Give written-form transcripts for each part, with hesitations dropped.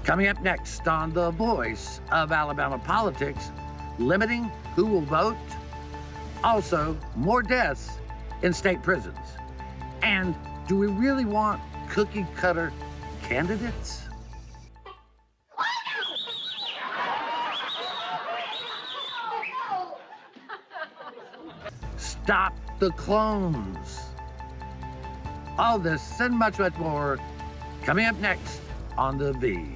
Coming up next on The Voice of Alabama Politics, limiting who will vote. Also, more deaths in state prisons. And do we really want cookie cutter candidates? Stop the clones. All this and much, much more coming up next on The V.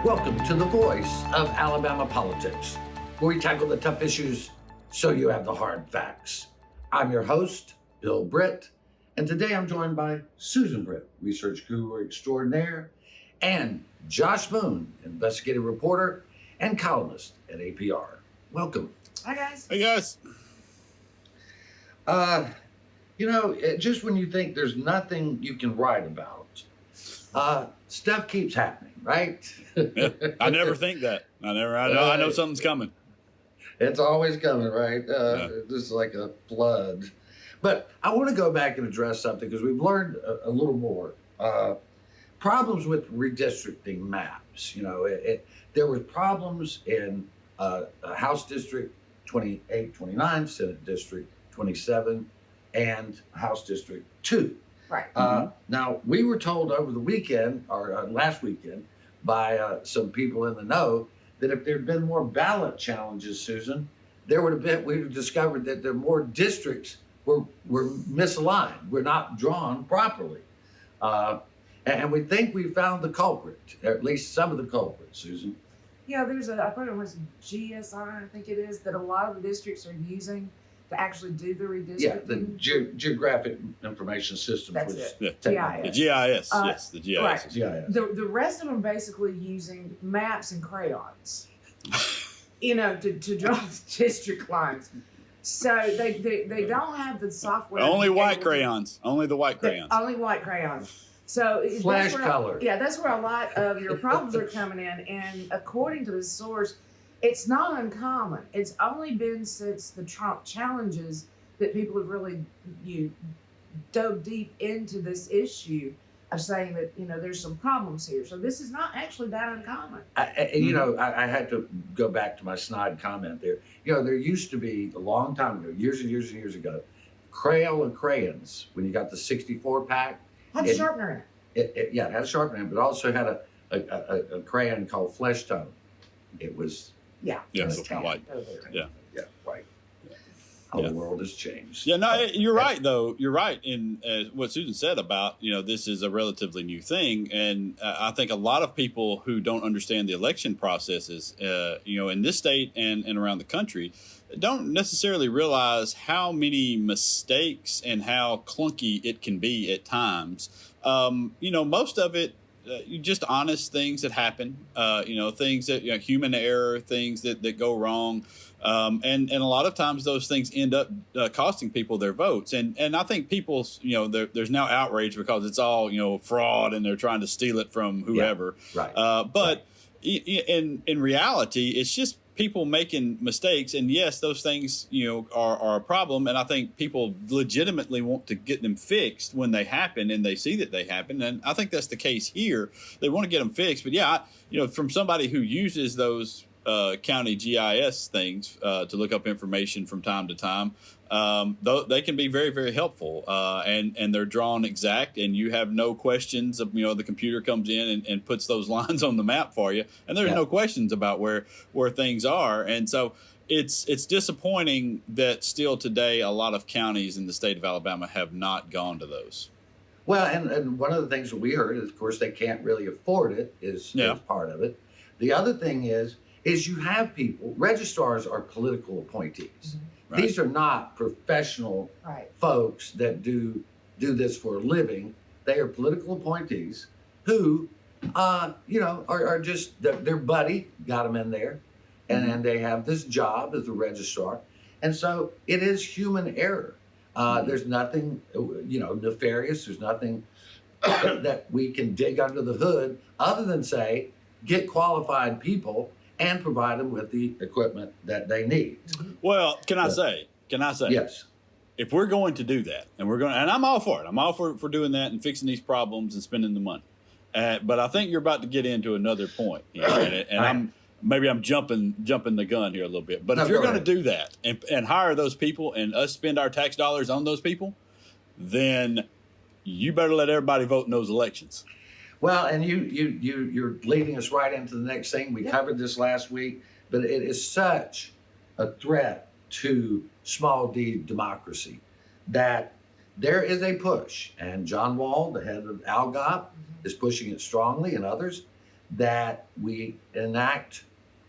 Welcome to The Voice of Alabama Politics, where we tackle the tough issues so you have the hard facts. I'm your host, Bill Britt, and today I'm joined by Susan Britt, research guru extraordinaire, and Josh Moon, investigative reporter and columnist at APR. Welcome. Hi, guys. Hey, guys. Just when you think there's nothing you can write about, stuff keeps happening, right? Yeah, I never think that. I know something's coming. It's always coming, right? Just like a flood. But I want to go back and address something because we've learned a little more. Problems with redistricting maps. There were problems in House District 28, 29, Senate District 27, and House District 2. Right. Now, we were told over the weekend, or last weekend, by some people in the know, that if there had been more ballot challenges, Susan, we would have discovered that there more districts were misaligned, were not drawn properly. And we think we found the culprit, or at least some of the culprits, Susan. Yeah, I thought it was GSI, I think it is, that a lot of the districts are using to actually do the redistricting. Yeah, the Geographic Information System. That's it. Yeah. GIS. The GIS, yes, the GIS. Right. GIS. The rest of them basically using maps and crayons, to draw the district lines. So they don't have the software. Only white crayons. Only the white crayons. Only white crayons. So Flash color. That's where a lot of your problems are coming in. And according to the source, it's not uncommon. It's only been since the Trump challenges that people have really dove deep into this issue of saying that there's some problems here. So this is not actually that uncommon. I had to go back to my snide comment there. There used to be a long time ago, years and years and years ago, Crayola crayons. When you got the 64 pack, Had a sharpener in it. It had a sharpener in it, but also had a crayon called Flesh Tone. It was white. Yeah, right. How the world has changed. Yeah, no, you're right, though. You're right in what Susan said about, this is a relatively new thing. And I think a lot of people who don't understand the election processes, in this state and around the country, don't necessarily realize how many mistakes and how clunky it can be at times. Most of it, just honest things that happen, things that, human error, things that go wrong. And a lot of times those things end up costing people their votes. And I think people, there's now outrage because it's all, fraud and they're trying to steal it from whoever. Yeah, right. But in reality, it's just people making mistakes. And yes, those things, are a problem. And I think people legitimately want to get them fixed when they happen and they see that they happen. And I think that's the case here. They want to get them fixed. But yeah, from somebody who uses those county GIS things to look up information from time to time, they can be very, very helpful, and they're drawn exact, and you have no questions. The computer comes in and puts those lines on the map for you, and there's no questions about where things are. And so it's disappointing that still today a lot of counties in the state of Alabama have not gone to those. Well, and one of the things that we heard is, of course, they can't really afford it is part of it. The other thing is you have people, registrars are political appointees. Mm-hmm. Right. These are not professional folks that do this for a living. They are political appointees who, are just, their buddy got them in there, and they have this job as a registrar. And so it is human error. There's nothing, nefarious. There's nothing that we can dig under the hood other than say, get qualified people and provide them with the equipment that they need. Well, can I say, Yes. if we're going to do that, and I'm all for it. I'm all for doing that and fixing these problems and spending the money. But I think you're about to get into another point, and I'm jumping the gun here a little bit. But if you're going to do that and hire those people and us spend our tax dollars on those people, then you better let everybody vote in those elections. Well, and you're leading us right into the next thing. We covered this last week, but it is such a threat to small d democracy that there is a push, and John Wall, the head of ALGOP, is pushing it strongly, and others, that we enact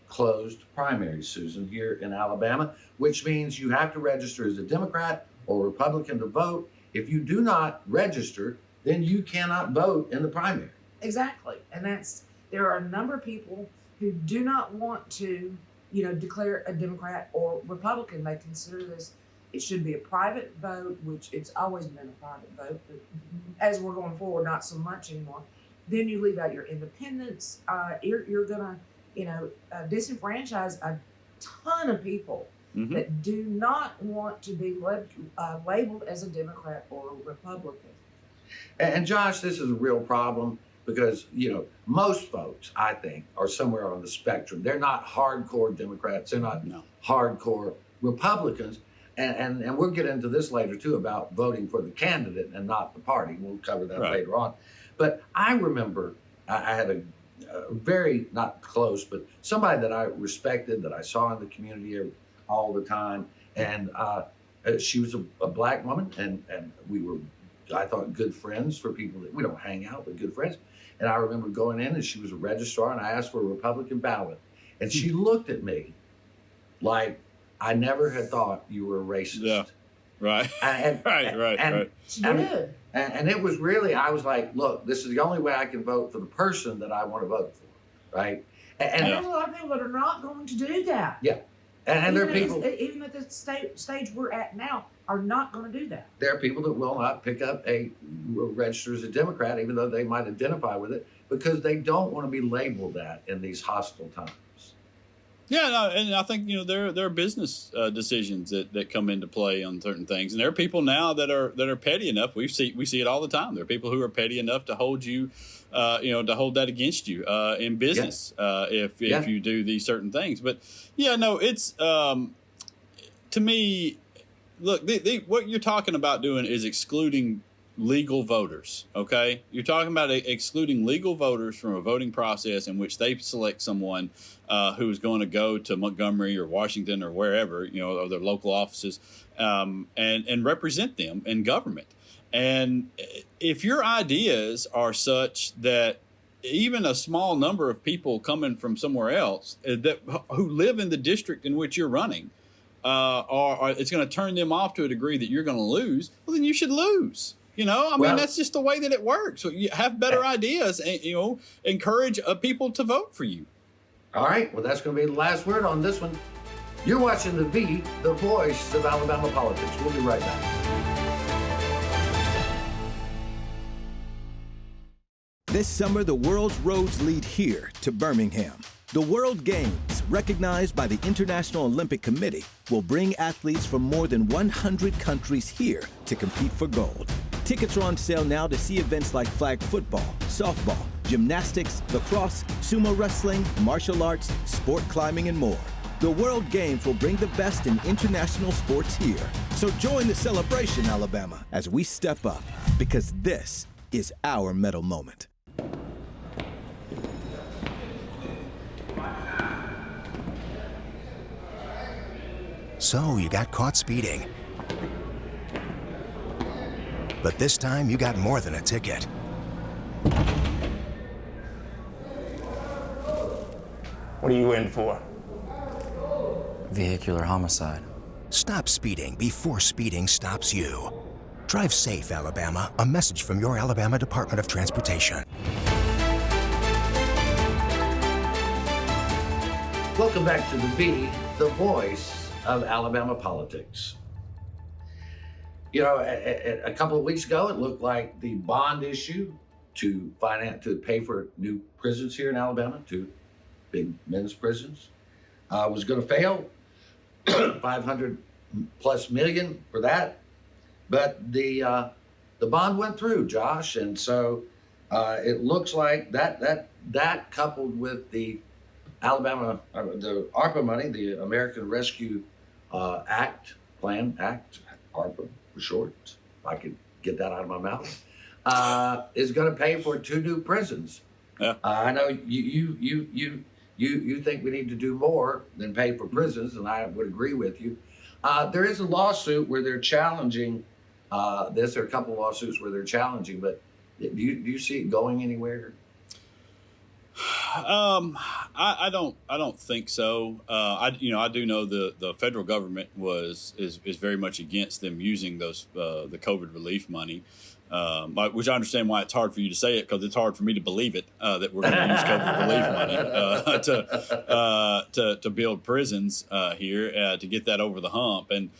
closed primaries, Susan, here in Alabama, which means you have to register as a Democrat or Republican to vote. If you do not register, then you cannot vote in the primary. Exactly. And there are a number of people who do not want to, declare a Democrat or Republican. They consider this, it should be a private vote, which it's always been a private vote, but as we're going forward, not so much anymore. Then you leave out your independence. You're going to, disenfranchise a ton of people that do not want to be labeled as a Democrat or a Republican. And Josh, this is a real problem because, most folks, I think, are somewhere on the spectrum. They're not hardcore Democrats. They're not hardcore Republicans. And we'll get into this later, too, about voting for the candidate and not the party. We'll cover that later on. But I remember I had a very, not close, but somebody that I respected, that I saw in the community all the time. And she was a black woman, and we were, I thought, good friends for people that we don't hang out, but good friends. And I remember going in, and she was a registrar, and I asked for a Republican ballot. And she looked at me like I never had thought you were a racist. Yeah, right. Right. She did. And it was really, I was like, look, this is the only way I can vote for the person that I want to vote for, right? And there's a lot of people that are not going to do that. Yeah. And there are people, even at the stage we're at now, are not going to do that. There are people that will not pick up register as a Democrat, even though they might identify with it, because they don't want to be labeled that in these hostile times. Yeah, no, and I think there are business decisions that come into play on certain things, and there are people now that are petty enough. We see it all the time. There are people who are petty enough to hold you, to hold that against you in business if you do these certain things. But it's to me, look, what you're talking about doing is excluding legal voters. Okay, you're talking about excluding legal voters from a voting process in which they select someone who's going to go to Montgomery or Washington or wherever, or their local offices, and represent them in government. And if your ideas are such that even a small number of people coming from somewhere else who live in the district in which you're running, it's going to turn them off to a degree that you're going to lose, well, then you should lose. I mean, that's just the way that it works. So you have better ideas and, encourage people to vote for you. All right. Well, that's going to be the last word on this one. You're watching the voice of Alabama politics. We'll be right back. This summer, the world's roads lead here to Birmingham. The World Games, recognized by the International Olympic Committee, will bring athletes from more than 100 countries here to compete for gold. Tickets are on sale now to see events like flag football, softball, gymnastics, lacrosse, sumo wrestling, martial arts, sport climbing, and more. The World Games will bring the best in international sports here. So join the celebration, Alabama, as we step up, because this is our medal moment. So you got caught speeding. But this time you got more than a ticket. What are you in for? Vehicular homicide. Stop speeding before speeding stops you. Drive safe, Alabama. A message from your Alabama Department of Transportation. Welcome back to the voice of Alabama politics. A couple of weeks ago, it looked like the bond issue to pay for new prisons here in Alabama, 2 big men's prisons. Was going to fail, 500 plus million for that, but the bond went through, Josh, and so it looks like that coupled with the Alabama, the ARPA money, the American Rescue Act, ARPA for short, if I could get that out of my mouth, is going to pay for 2 new prisons. Yeah. I know you think we need to do more than pay for prisons, and I would agree with you. There is a lawsuit where they're challenging this. There are a couple of lawsuits where they're challenging, but do you see it going anywhere? I don't think so. I do know the federal government is very much against them using those the COVID relief money, which I understand why it's hard for you to say it, because it's hard for me to believe it that we're going to use COVID relief money to build prisons here to get that over the hump. And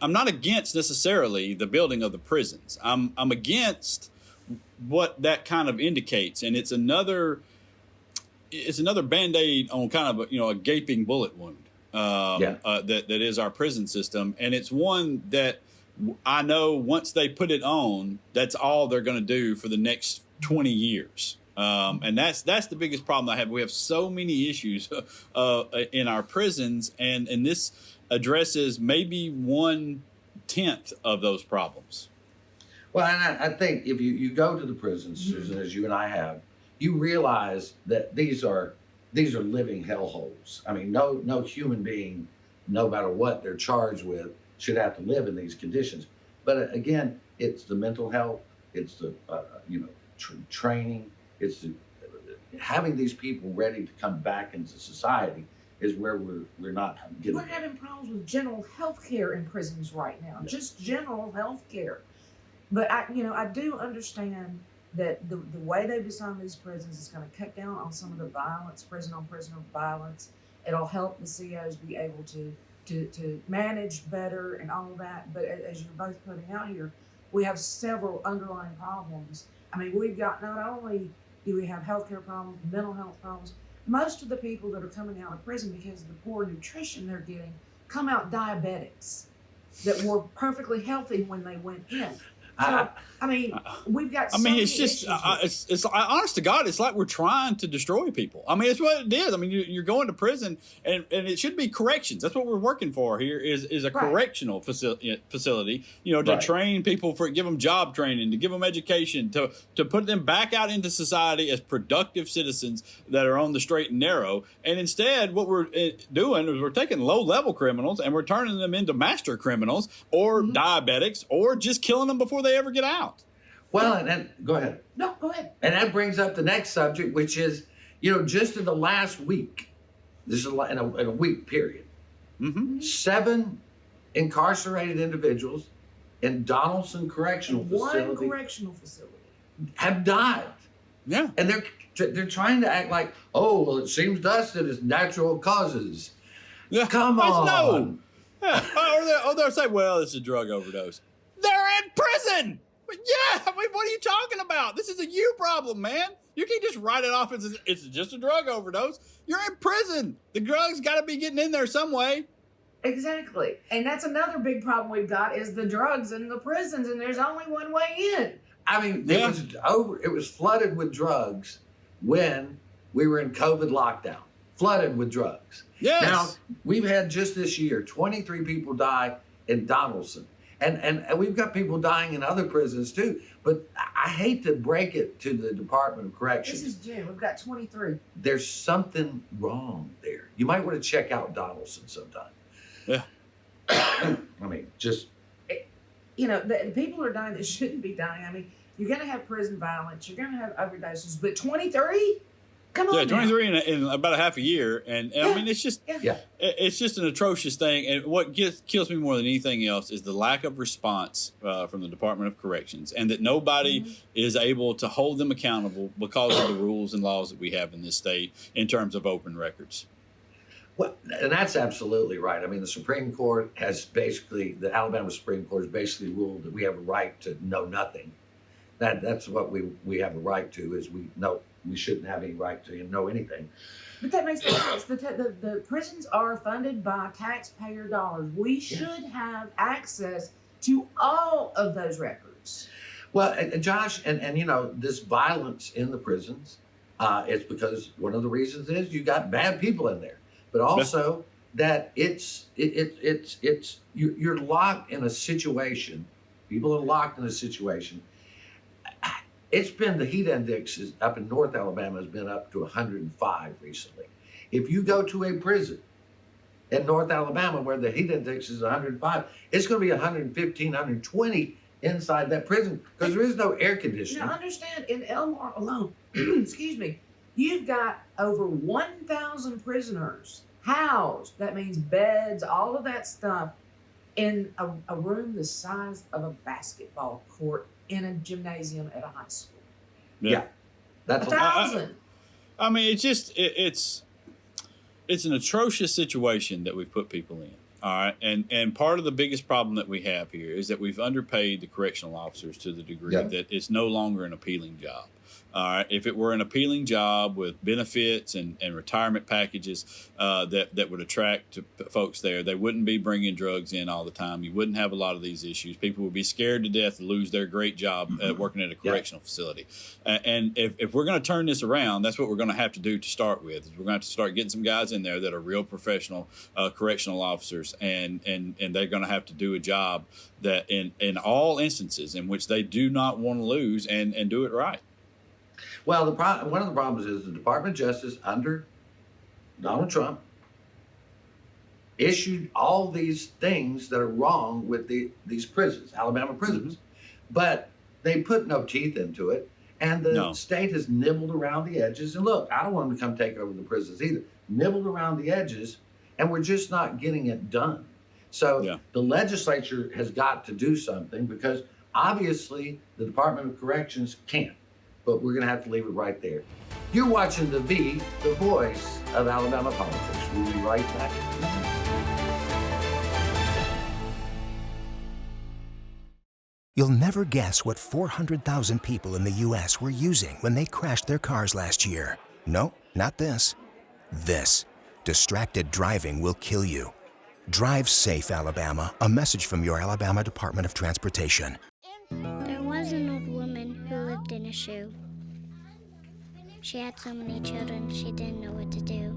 I'm not against necessarily the building of the prisons. I'm against what that kind of indicates, and it's another Band-Aid on kind of a gaping bullet wound that is our prison system, and it's one that I know once they put it on, that's all they're going to do for the next 20 years. And that's the biggest problem I have. We have so many issues in our prisons, and this addresses maybe 1/10 of those problems. Well, and I think if you go to the prisons, Susan, as you and I have, you realize that these are living hellholes. I mean, no human being, no matter what they're charged with, should have to live in these conditions. But again, it's the mental health, it's the training, it's having these people ready to come back into society is where we're not getting. We're having problems with general health care in prisons right now, just general health care. But I do understand that the way they've designed these prisons is going to cut down on some of the violence, prison on prisoner violence. It'll help the COs be able to manage better and all of that. But as you're both putting out here, we have several underlying problems. I mean, we've got, not only do we have healthcare problems, mental health problems, most of the people that are coming out of prison because of the poor nutrition they're getting come out diabetics that were perfectly healthy when they went in. So, we've got. It's just, it's honest to God, it's like we're trying to destroy people. I mean, it's what it is. I mean, you're going to prison, and it should be corrections. That's what we're working for here. Is a correctional facility. To train people, give them job training, to give them education, to put them back out into society as productive citizens that are on the straight and narrow. And instead, what we're doing is we're taking low-level criminals and we're turning them into master criminals or diabetics, or just killing them before they ever get out. Well, and then go ahead. No, go ahead. And that brings up the next subject, which is, just in the last week, this is in a week period, 7 incarcerated individuals in Donaldson Correctional Facility. One correctional facility have died. Yeah, and they're trying to act like, oh, well, it seems to us that it's natural causes. Yeah, come on. No. Yeah. They'll say, well, it's a drug overdose. They're in prison. Yeah, I mean, what are you talking about? This is a you problem, man. You can't just write it off as it's just a drug overdose. You're in prison. The drugs got to be getting in there some way. Exactly. And that's another big problem we've got is the drugs in the prisons, and there's only one way in. I mean, it was flooded with drugs when we were in COVID lockdown. Flooded with drugs. Yes. Now, we've had just this year 23 people die in Donaldson. And we've got people dying in other prisons too. But I hate to break it to the Department of Corrections. This is June. We've got 23. There's something wrong there. You might want to check out Donaldson sometime. Yeah. I mean, just... the people are dying that shouldn't be dying. I mean, you're going to have prison violence. You're going to have overdoses. But 23? Come on. Yeah, 23 in about a half a year, and I mean, it's just it's just an atrocious thing. And what kills me more than anything else is the lack of response from the Department of Corrections, and that nobody is able to hold them accountable because of the rules and laws that we have in this state in terms of open records. Well, and that's absolutely right. I mean, the Supreme Court has basically, the Alabama Supreme Court has basically ruled that we have a right to know nothing. That's what we have a right to, is we shouldn't have any right to know anything. But that makes no sense. The prisons are funded by taxpayer dollars. We should have access to all of those records. Well, Josh, and this violence in the prisons, it's because one of the reasons is you got bad people in there, but also that you're locked in a situation. People are locked in a situation. It's been, the heat index is up in North Alabama has been up to 105 recently. If you go to a prison in North Alabama where the heat index is 105, it's going to be 115, 120 inside that prison because there is no air conditioning. Now, understand, in Elmore alone, excuse me, you've got over 1,000 prisoners housed. That means beds, all of that stuff, in a room the size of a basketball court in a gymnasium at a high school. Yeah. That's 1,000. I mean, it's an atrocious situation that we've put people in. All right. And part of the biggest problem that we have here is that we've underpaid the correctional officers to the degree that it's no longer an appealing job. All right. If it were an appealing job with benefits and retirement packages that would attract folks there, they wouldn't be bringing drugs in all the time. You wouldn't have a lot of these issues. People would be scared to death to lose their great job working at a correctional facility. And if we're going to turn this around, that's what we're going to have to do to start with. We're going to have to start getting some guys in there that are real professional correctional officers, and they're going to have to do a job that in all instances in which they do not want to lose and do it right. Well, one of the problems is the Department of Justice under Donald Trump issued all these things that are wrong with these prisons, Alabama prisons, but they put no teeth into it. And the state has nibbled around the edges. And look, I don't want them to come take over the prisons either. Nibbled around the edges, and we're just not getting it done. So the legislature has got to do something, because obviously the Department of Corrections can't. But we're going to have to leave it right there. You're watching the voice of Alabama politics. We'll be right back. You'll never guess what 400,000 people in the U.S. were using when they crashed their cars last year. No, not this. This. Distracted driving will kill you. Drive safe, Alabama. A message from your Alabama Department of Transportation. There was an old woman who lived in a shoe. She had so many children, she didn't know what to do.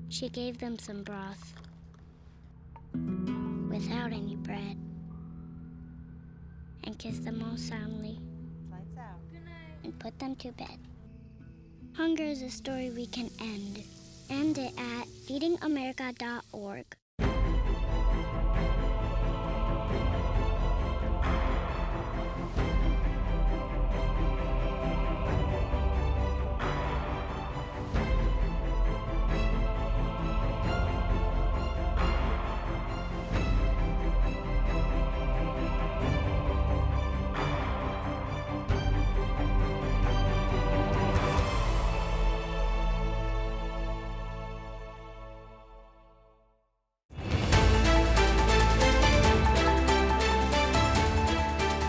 She gave them some broth without any bread and kissed them all soundly. Lights out. Good night. And put them to bed. Hunger is a story we can end. End it at feedingamerica.org.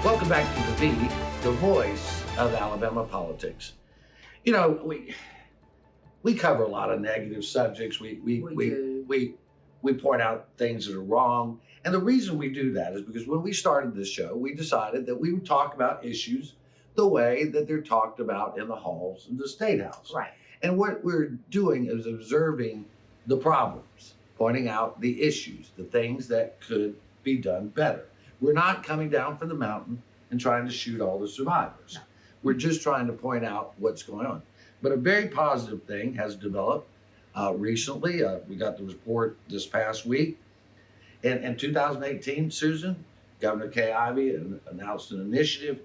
Welcome back to the voice of Alabama politics. You know, we cover a lot of negative subjects. We point out things that are wrong. And the reason we do that is because when we started this show, we decided that we would talk about issues the way that they're talked about in the halls of the State House. Right. And what we're doing is observing the problems, pointing out the issues, the things that could be done better. We're not coming down from the mountain and trying to shoot all the survivors. No. We're just trying to point out what's going on. But a very positive thing has developed recently. We got the report this past week. In 2018, Susan, Governor Kay Ivey announced an initiative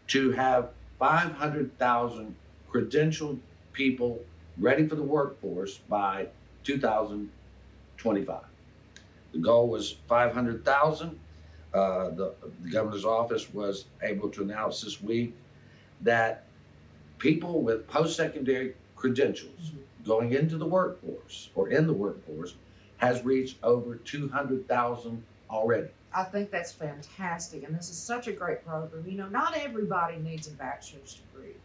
to have 500,000 credentialed people ready for the workforce by 2025. The goal was 500,000. The governor's office was able to announce this week that people with post-secondary credentials going into the workforce or in the workforce has reached over 200,000 already. I think that's fantastic, and this is such a great program. You know, not everybody needs a bachelor's degree.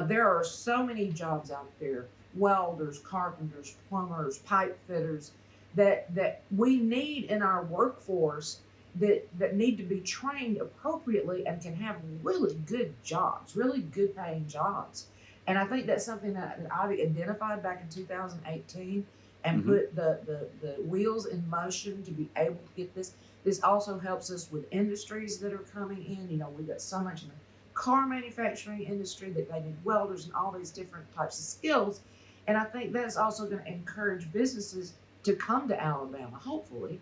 There are so many jobs out there, welders, carpenters, plumbers, pipe fitters, that we need in our workforce that need to be trained appropriately and can have really good jobs, really good paying jobs. And I think that's something that I identified back in 2018 and put the wheels in motion to be able to get this. This also helps us with industries that are coming in. You know, we've got so much in the car manufacturing industry that they need welders and all these different types of skills. And I think that's also going to encourage businesses to come to Alabama, hopefully.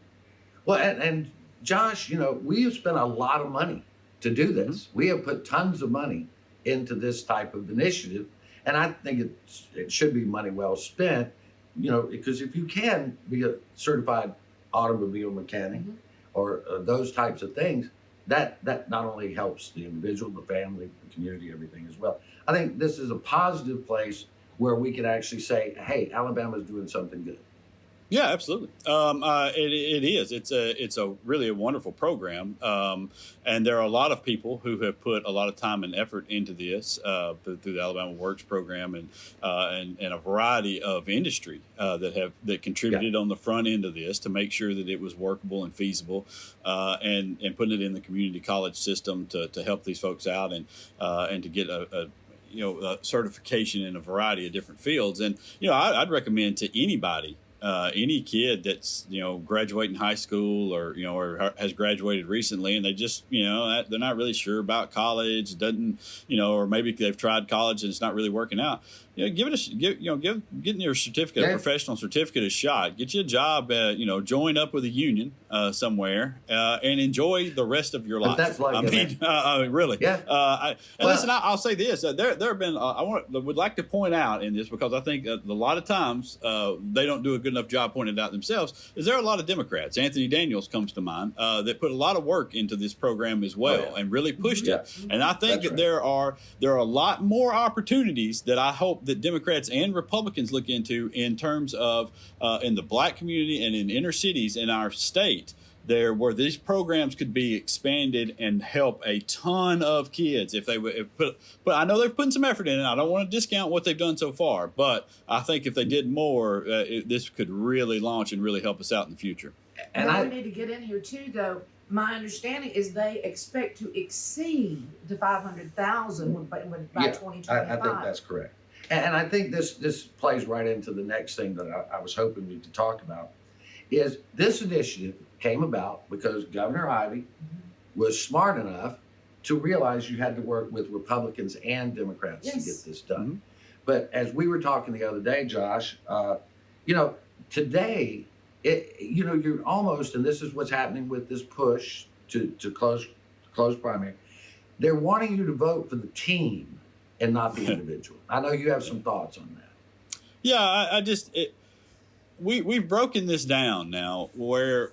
Well, and Josh, you know, we have spent a lot of money to do this. We have put tons of money into this type of initiative. And I think it should be money well spent, you know, because if you can be a certified automobile mechanic or those types of things, that not only helps the individual, the family, the community, everything as well. I think this is a positive place where we can actually say, hey, Alabama's doing something good. Yeah, absolutely. It is. It's a really a wonderful program, and there are a lot of people who have put a lot of time and effort into this through the Alabama Works program and a variety of industry that contributed on the front end of this to make sure that it was workable and feasible, and putting it in the community college system to help these folks out and to get a certification in a variety of different fields. And I'd recommend to anybody. Any kid that's graduating high school or has graduated recently and they just they're not really sure about college, doesn't or maybe they've tried college and it's not really working out. Getting your certificate, a professional certificate, a shot. Get you a job. Join up with a union somewhere and enjoy the rest of your life. That's like really. Yeah. Listen, I'll say this: there have been. Would like to point out in this because I think a lot of times they don't do a good enough job pointing it out themselves. Is there are a lot of Democrats? Anthony Daniels comes to mind that put a lot of work into this program as well and really pushed it. And I think that there are a lot more opportunities that I hope that Democrats and Republicans look into in terms of in the black community and in inner cities in our state there where these programs could be expanded and help a ton of kids if they would but I know they've put some effort in it. I don't want to discount what they've done so far, but I think if they did more, this could really launch and really help us out in the future. And we need to get in here too, though. My understanding is they expect to exceed the 500,000 by 2025. I think that's correct. And I think this plays right into the next thing that I was hoping we could talk about is this initiative came about because Governor Ivey was smart enough to realize you had to work with Republicans and Democrats to get this done. But as we were talking the other day, Josh, today, you're almost, and this is what's happening with this push to close primary, they're wanting you to vote for the team and not the individual. I know you have some thoughts on that. Yeah, we've broken this down now where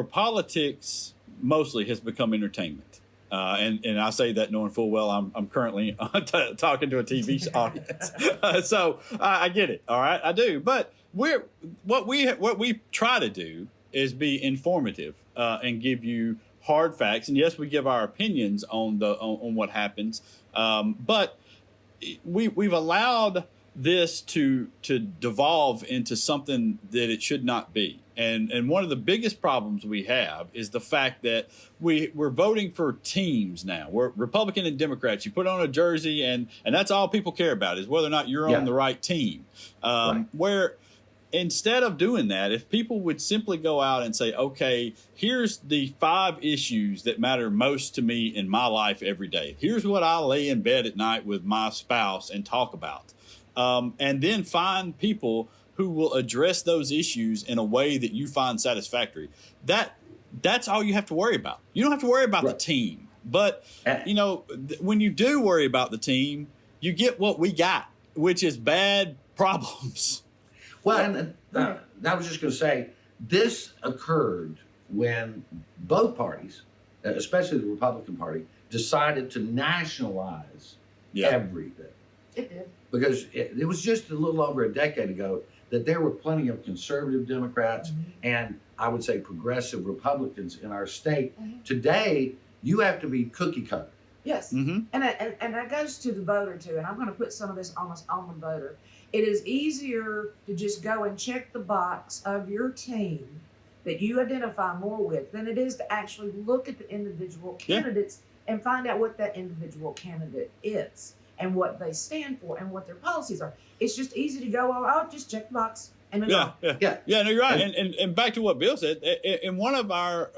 politics mostly has become entertainment. And I say that knowing full well I'm currently talking to a TV audience. So I get it. All right, I do. But what we try to do is be informative and give you hard facts. And yes, we give our opinions on what happens. But we've allowed this to devolve into something that it should not be. And one of the biggest problems we have is the fact that we're voting for teams now. We're Republican and Democrats. You put on a jersey and that's all people care about is whether or not you're on the right team. Where instead of doing that, if people would simply go out and say, okay, here's the 5 issues that matter most to me in my life every day. Here's what I lay in bed at night with my spouse and talk about. And then find people who will address those issues in a way that you find satisfactory. That's all you have to worry about. You don't have to worry about the team. But, when you do worry about the team, you get what we got, which is bad problems. Well, and I was just going to say, this occurred when both parties, especially the Republican Party, decided to nationalize everything. It did. Because it was just a little over a decade ago that there were plenty of conservative Democrats and I would say progressive Republicans in our state. Today, you have to be cookie cutter. Yes. And that goes to the voter too. And I'm going to put some of this on the voter. It is easier to just go and check the box of your team that you identify more with than it is to actually look at the individual candidates and find out what that individual candidate is and what they stand for and what their policies are. It's just easy to go, oh, I'll just check the box and move on. Yeah, no, you're right. And back to what Bill said, in one of our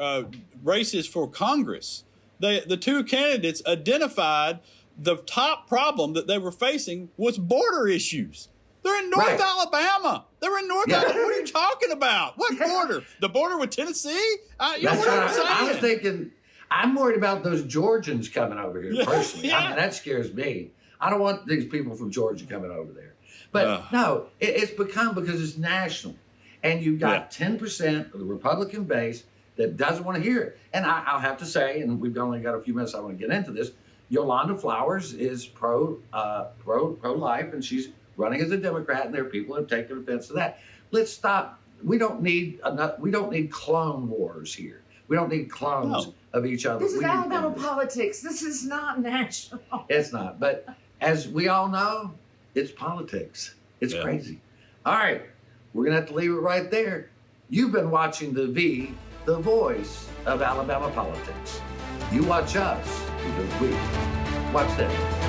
races for Congress, the two candidates identified the top problem that they were facing was border issues. They're in North Alabama. They're in North Alabama. What are you talking about? What border? The border with Tennessee? That's what I was thinking. I'm worried about those Georgians coming over here personally. I mean, that scares me. I don't want these people from Georgia coming over there. But no, it's become because it's national. And you've got 10% of the Republican base that doesn't want to hear it. And I'll have to say, and we've only got a few minutes, I want to get into this, Yolanda Flowers is pro-life, and she's running as a Democrat, and there are people who have taken offense to that. Let's stop. We don't need clone wars here. We don't need clones of each other. This is Alabama politics. This is not national. It's not. But as we all know, it's politics. It's crazy. All right. We're going to have to leave it right there. You've been watching The V, the voice of Alabama politics. You watch us because we watch them.